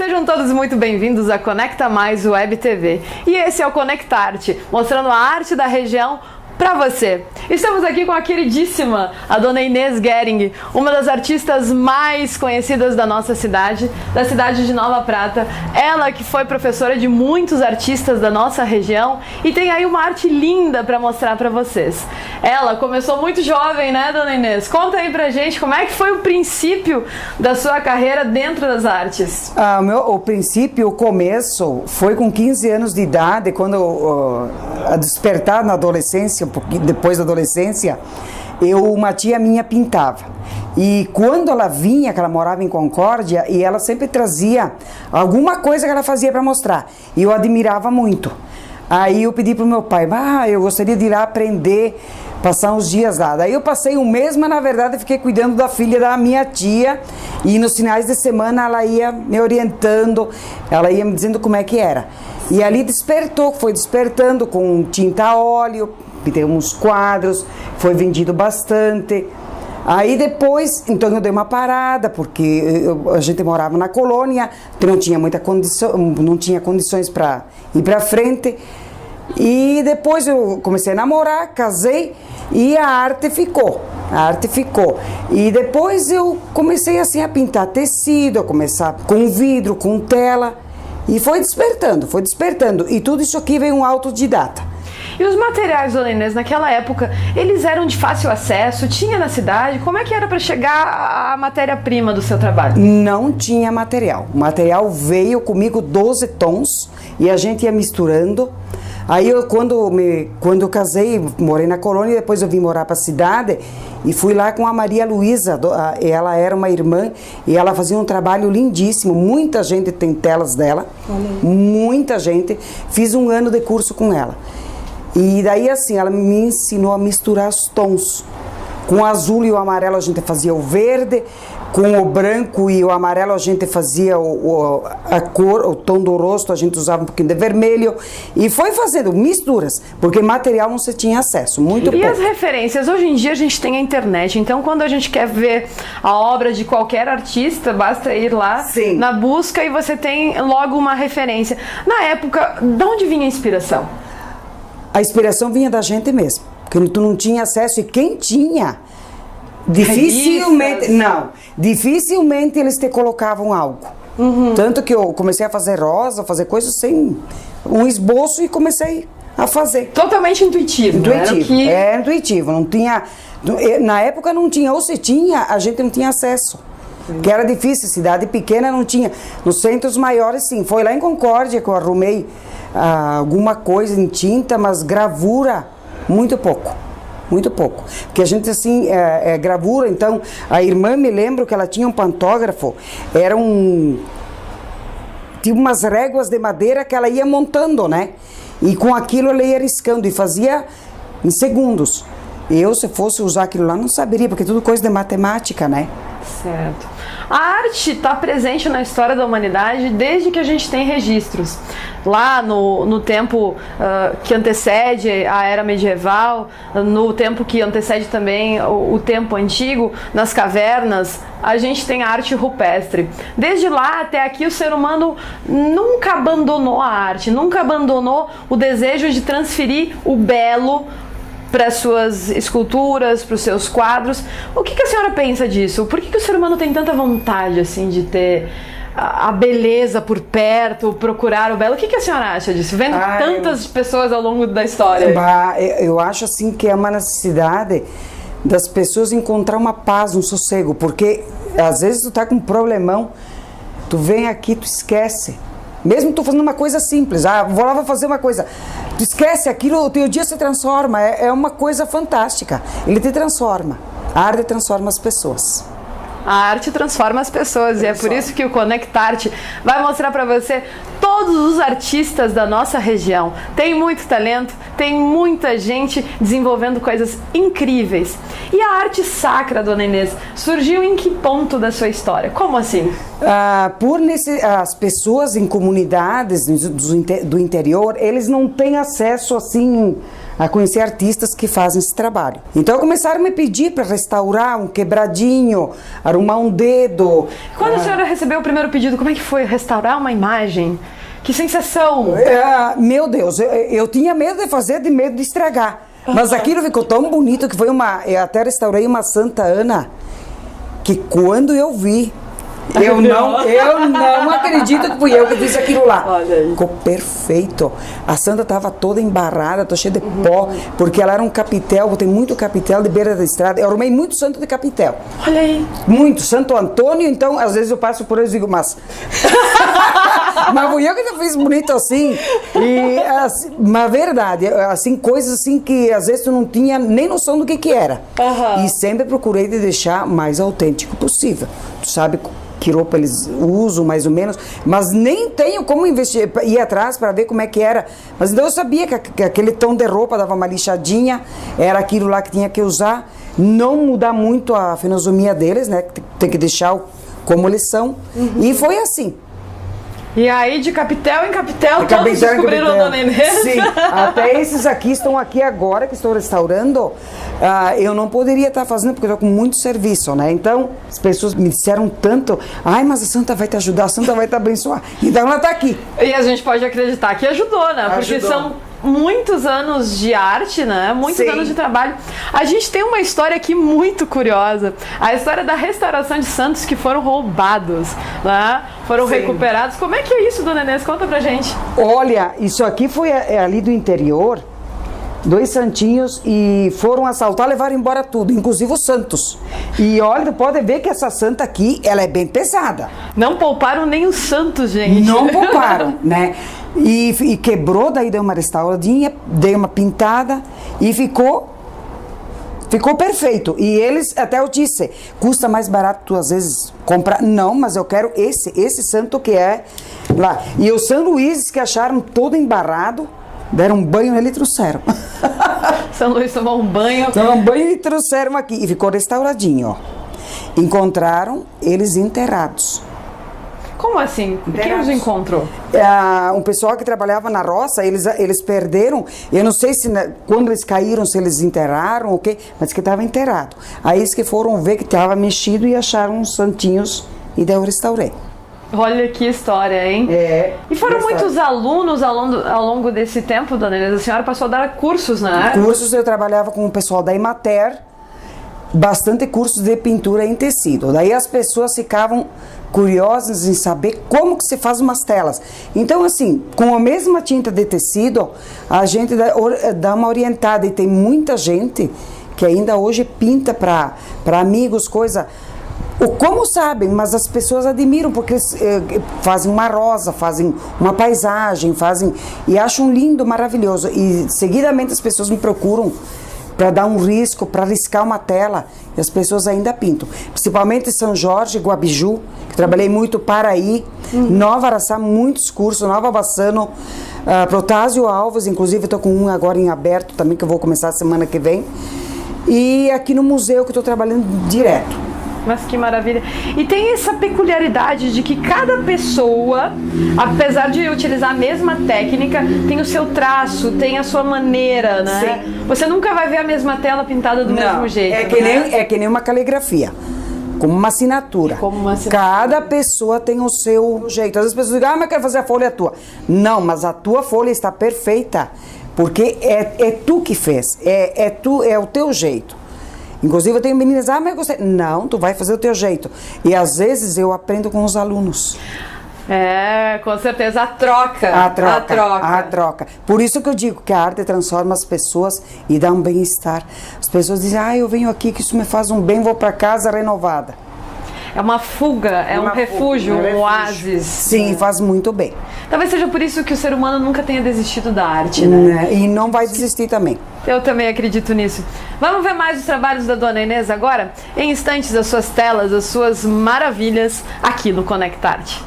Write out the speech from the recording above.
Sejam todos muito bem-vindos a Conecta Mais Web TV. E esse é o Conectarte, mostrando a arte da região para você. Estamos aqui com a queridíssima, a dona Inês Gering, uma das artistas mais conhecidas da nossa cidade, da cidade de Nova Prata. Ela que foi professora de muitos artistas da nossa região e tem aí uma arte linda para mostrar para vocês. Ela começou muito jovem, né, dona Inês? Conta aí pra gente como é que foi o princípio da sua carreira dentro das artes. O princípio, o começo, foi com 15 anos de idade, quando a despertar na adolescência, depois da adolescência, uma tia minha pintava. E quando ela vinha, que ela morava em Concórdia, e ela sempre trazia alguma coisa que ela fazia para mostrar. E eu admirava muito. Aí eu pedi pro meu pai, eu gostaria de ir lá aprender, passar uns dias lá. Daí eu passei um mês, mas na verdade fiquei cuidando da filha da minha tia. E nos finais de semana ela ia me orientando, ela ia me dizendo como é que era. E ali foi despertando com tinta a óleo, pintei uns quadros, foi vendido bastante. Aí depois, então eu dei uma parada, porque a gente morava na colônia, não tinha muita condição, não tinha condições para ir para frente. E depois eu comecei a namorar, casei e a arte ficou. E depois eu comecei assim a pintar tecido, a começar com vidro, com tela. E foi despertando. E tudo isso aqui veio um autodidata. E os materiais, dona Inês, naquela época, eles eram de fácil acesso? Tinha na cidade? Como é que era para chegar a matéria-prima do seu trabalho? Não tinha material. O material veio comigo 12 tons e a gente ia misturando. Aí quando eu casei, morei na colônia, depois eu vim morar para a cidade e fui lá com a Maria Luísa, ela era uma irmã e ela fazia um trabalho lindíssimo, muita gente tem telas dela, muita gente, fiz um ano de curso com ela. E daí assim, ela me ensinou a misturar os tons. Com o azul e o amarelo a gente fazia o verde, com o branco e o amarelo a gente fazia a cor, o tom do rosto, a gente usava um pouquinho de vermelho e foi fazendo misturas, porque material não se tinha acesso, muito pouco. E as referências? Hoje em dia a gente tem a internet, então quando a gente quer ver a obra de qualquer artista, basta ir lá na busca e você tem logo uma referência. Na época, de onde vinha a inspiração? A inspiração vinha da gente mesmo, porque tu não tinha acesso e quem tinha, dificilmente eles te colocavam algo. Tanto que eu comecei a fazer rosa, fazer coisas sem um esboço e comecei a fazer. Totalmente intuitivo. Intuitivo, não tinha, na época não tinha, ou se tinha, a gente não tinha acesso. Que era difícil, cidade pequena não tinha. Nos centros maiores sim, foi lá em Concórdia que eu arrumei alguma coisa em tinta, mas gravura, muito pouco. Porque a gente assim, gravura, então a irmã, me lembro que ela tinha um pantógrafo, tinha umas réguas de madeira que ela ia montando, né? E com aquilo ela ia riscando e fazia em segundos. Eu, se fosse usar aquilo lá, não saberia, porque é tudo coisa de matemática, né? Certo. A arte está presente na história da humanidade desde que a gente tem registros. Lá no tempo que antecede a era medieval, no tempo que antecede também o tempo antigo, nas cavernas, a gente tem a arte rupestre. Desde lá até aqui o ser humano nunca abandonou a arte, nunca abandonou o desejo de transferir o belo para as suas esculturas, para os seus quadros. O que a senhora pensa disso? Por que o ser humano tem tanta vontade assim de ter a beleza por perto, procurar o belo? O que a senhora acha disso? Vendo tantas pessoas ao longo da história. Eu acho assim que é uma necessidade das pessoas encontrar uma paz, um sossego, porque às vezes tu tá com um problemão, tu vem aqui, tu esquece. Mesmo tu fazendo uma coisa simples, vou fazer uma coisa, tu esquece aquilo, o teu dia se transforma, é uma coisa fantástica, ele te transforma, a arte transforma as pessoas. A arte transforma as pessoas e é por isso que o Conectarte vai mostrar para você todos os artistas da nossa região. Tem muito talento, tem muita gente desenvolvendo coisas incríveis. E a arte sacra, dona Inês, surgiu em que ponto da sua história? Como assim? As pessoas em comunidades do interior, eles não têm acesso assim a conhecer artistas que fazem esse trabalho. Então começaram a me pedir para restaurar um quebradinho, arrumar um dedo. Quando a senhora recebeu o primeiro pedido, como é que foi restaurar uma imagem? Que sensação! Meu Deus, eu tinha medo de fazer, de medo de estragar. Mas aquilo ficou tão bonito que foi eu até restaurei uma Santa Ana, que quando eu vi, eu não acredito que fui eu que fiz aquilo lá. Ficou perfeito. A santa estava toda embarrada, tô cheia de pó, porque ela era um capitel, tem muito capitel de beira da estrada. Eu arrumei muito santo de capitel. Olha aí. Muito. Santo Antônio, então, às vezes eu passo por eles e digo, mas fui eu que já fiz bonito assim. E, assim, mas verdade, assim, coisas assim que às vezes tu não tinha nem noção do que era. E sempre procurei de deixar mais autêntico possível. Tu sabe que roupa eles usam, mais ou menos, mas nem tenho como ir atrás para ver como é que era. Mas então eu sabia que aquele tom de roupa dava uma lixadinha, era aquilo lá que tinha que usar, não mudar muito a fisionomia deles, né? Tem que deixar como eles são. E foi assim. E aí, de capitel em capitel, todos descobriram a Dona Inês? Sim, até esses aqui estão aqui agora, que estou restaurando. Eu não poderia estar fazendo, porque eu estou com muito serviço, né? Então, as pessoas me disseram tanto, ai, mas a Santa vai te ajudar, a Santa vai te abençoar. Então, ela está aqui. E a gente pode acreditar que ajudou, né? Porque são muitos anos de arte, né? Muitos anos de trabalho. A gente tem uma história aqui muito curiosa. A história da restauração de santos que foram roubados, né? Foram recuperados. Como é que é isso, Dona Inês? Conta pra gente. Olha, isso aqui foi ali do interior, 2 santinhos, e foram assaltar, levaram embora tudo, inclusive os santos. E olha, pode ver que essa santa aqui, ela é bem pesada. Não pouparam nem os santos, gente. Não pouparam, né? E quebrou, daí deu uma restauradinha, dei uma pintada e ficou perfeito. E eles, até eu disse, custa mais barato tu às vezes comprar. Não, mas eu quero esse santo que é lá. E os São Luíses que acharam todo embarrado, deram um banho nele e trouxeram. São Luís tomou um banho. Tomaram um banho e trouxeram aqui. E ficou restauradinho, ó. Encontraram eles enterrados. Como assim? Quem os encontrou? Um pessoal que trabalhava na roça, eles perderam, eu não sei se quando eles caíram, se eles enterraram ou o quê, mas que estava enterrado. Aí eles que foram ver que estava mexido e acharam uns santinhos e daí eu restaurei. Olha que história, hein? E foram muitos alunos ao longo desse tempo, Dona Inês? A senhora passou a dar cursos, né? Cursos, eu trabalhava com o pessoal da Emater, bastante cursos de pintura em tecido. Daí as pessoas ficavam curiosas em saber como que se faz umas telas. Então, assim, com a mesma tinta de tecido, a gente dá uma orientada. E tem muita gente que ainda hoje pinta para amigos, coisa. Como sabem, mas as pessoas admiram, porque fazem uma rosa, fazem uma paisagem, e acham lindo, maravilhoso. E seguidamente as pessoas me procuram para dar um risco, para riscar uma tela, e as pessoas ainda pintam. Principalmente São Jorge, Guabiju, que trabalhei muito, Paraí, Nova Araçá, muitos cursos, Nova Bassano, Protásio Alves, inclusive estou com um agora em aberto também, que eu vou começar semana que vem. E aqui no museu que estou trabalhando direto. Mas que maravilha. E tem essa peculiaridade de que cada pessoa, apesar de utilizar a mesma técnica, tem o seu traço, tem a sua maneira, né? Sim. Você nunca vai ver a mesma tela pintada do mesmo jeito. É que nem uma caligrafia. Como uma assinatura. Cada pessoa tem o seu jeito. Às vezes as pessoas dizem, mas eu quero fazer a folha tua. Não, mas a tua folha está perfeita. Porque é tu que fez. É o teu jeito. Inclusive eu tenho meninas, mas eu gostei. Não, tu vai fazer o teu jeito. E às vezes eu aprendo com os alunos. Com certeza, a troca. A troca. Por isso que eu digo que a arte transforma as pessoas e dá um bem-estar. As pessoas dizem, eu venho aqui que isso me faz um bem, vou para casa renovada. É uma fuga, um refúgio, um oásis. Sim, faz muito bem. Talvez seja por isso que o ser humano nunca tenha desistido da arte, né? E não vai desistir também. Eu também acredito nisso. Vamos ver mais os trabalhos da Dona Inês agora? Em instantes, as suas telas, as suas maravilhas, aqui no Conectarte.